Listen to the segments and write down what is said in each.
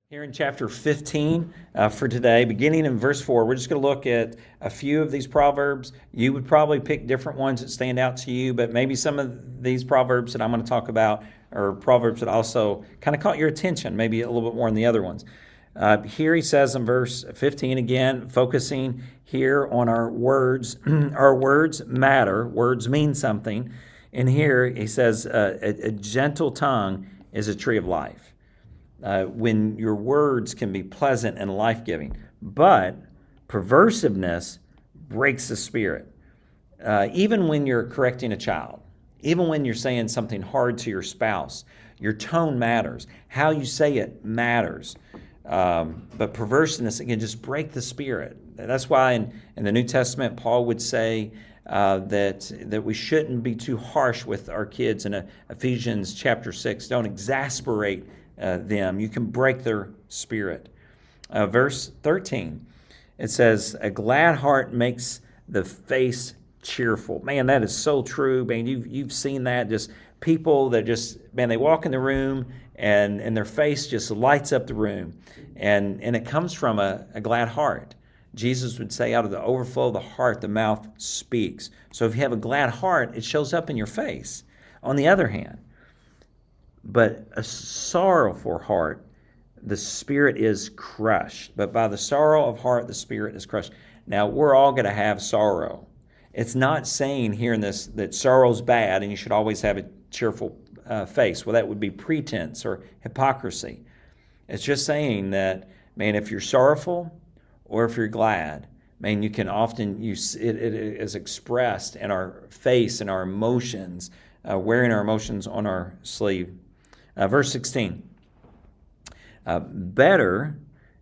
Here in chapter 15 for today, beginning in verse 4, we're just going to look at a few of these Proverbs. You would probably pick different ones that stand out to you, but maybe some of these Proverbs that I'm going to talk about are Proverbs that also kind of caught your attention, maybe a little bit more than the other ones. Here he says in verse 15 again, focusing here on our words. Our words matter. Words mean something. And here he says, a gentle tongue is a tree of life. When your words can be pleasant and life-giving. But perversiveness breaks the spirit. Even when you're correcting a child, even when you're saying something hard to your spouse, your tone matters. How you say it matters. But perverseness, it can just break the spirit. That's why in the New Testament, Paul would say that we shouldn't be too harsh with our kids in Ephesians chapter 6. Don't exasperate them. You can break their spirit. Verse 13, it says, a glad heart makes the face cheerful. Man, that is so true. Man, you've seen that. Just people that just, man, they walk in the room and their face just lights up the room. And it comes from a glad heart. Jesus would say, out of the overflow of the heart, the mouth speaks. So if you have a glad heart, it shows up in your face. On the other hand, but a sorrowful heart, the spirit is crushed. But by the sorrow of heart, the spirit is crushed. Now, we're all going to have sorrow. It's not saying here in this that sorrow's bad and you should always have a cheerful face. Well, that would be pretense or hypocrisy. It's just saying that, man, if you're sorrowful or if you're glad, man, you can often use it is expressed in our face and our emotions, wearing our emotions on our sleeve. Verse 16, better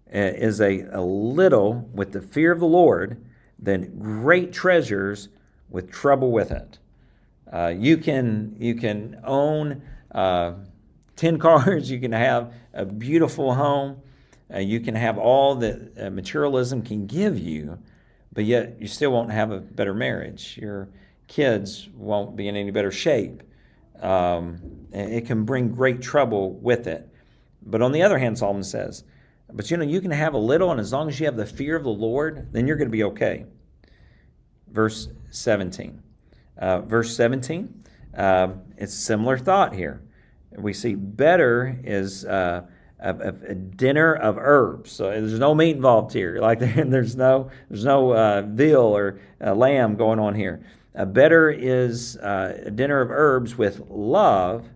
is a little with the fear of the Lord than great treasures with trouble with it. You can own 10 cars, you can have a beautiful home, you can have all that materialism can give you, but yet you still won't have a better marriage. Your kids won't be in any better shape. It can bring great trouble with it. But on the other hand, Solomon says, but you can have a little, and as long as you have the fear of the Lord, then you're going to be okay. Verse 17. It's a similar thought here. We see better is a dinner of herbs. So there's no meat involved here. Like there's no veal or lamb going on here. Better is a dinner of herbs with love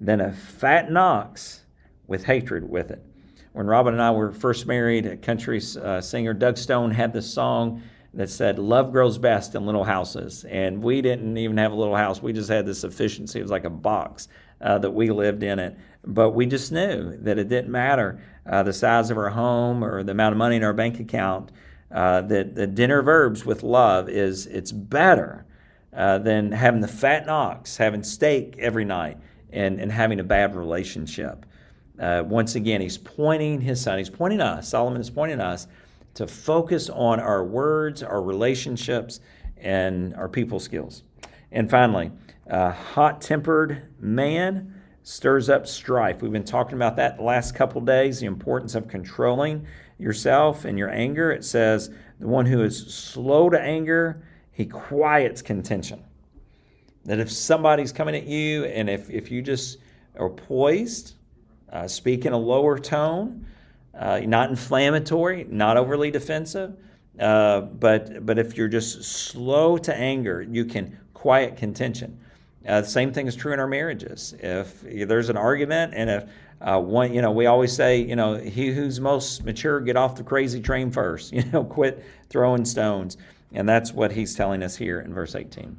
than a fat ox with hatred with it. When Robin and I were first married, a country singer, Doug Stone, had this song that said, love grows best in little houses. And we didn't even have a little house. We just had this efficiency. It was like a box that we lived in it. But we just knew that it didn't matter the size of our home or the amount of money in our bank account, that the dinner of herbs with love it's better than having the fat ox, having steak every night, and having a bad relationship. Once again, he's pointing us, Solomon is pointing us to focus on our words, our relationships, and our people skills. And finally, a hot-tempered man stirs up strife. We've been talking about that the last couple days, the importance of controlling yourself and your anger. It says, the one who is slow to anger, he quiets contention. That if somebody's coming at you, and if you just are poised, speak in a lower tone, not inflammatory, not overly defensive, but if you're just slow to anger, you can quiet contention. The same thing is true in our marriages. If there's an argument, and if we always say, he who's most mature, get off the crazy train first. Quit throwing stones. And that's what he's telling us here in verse 18.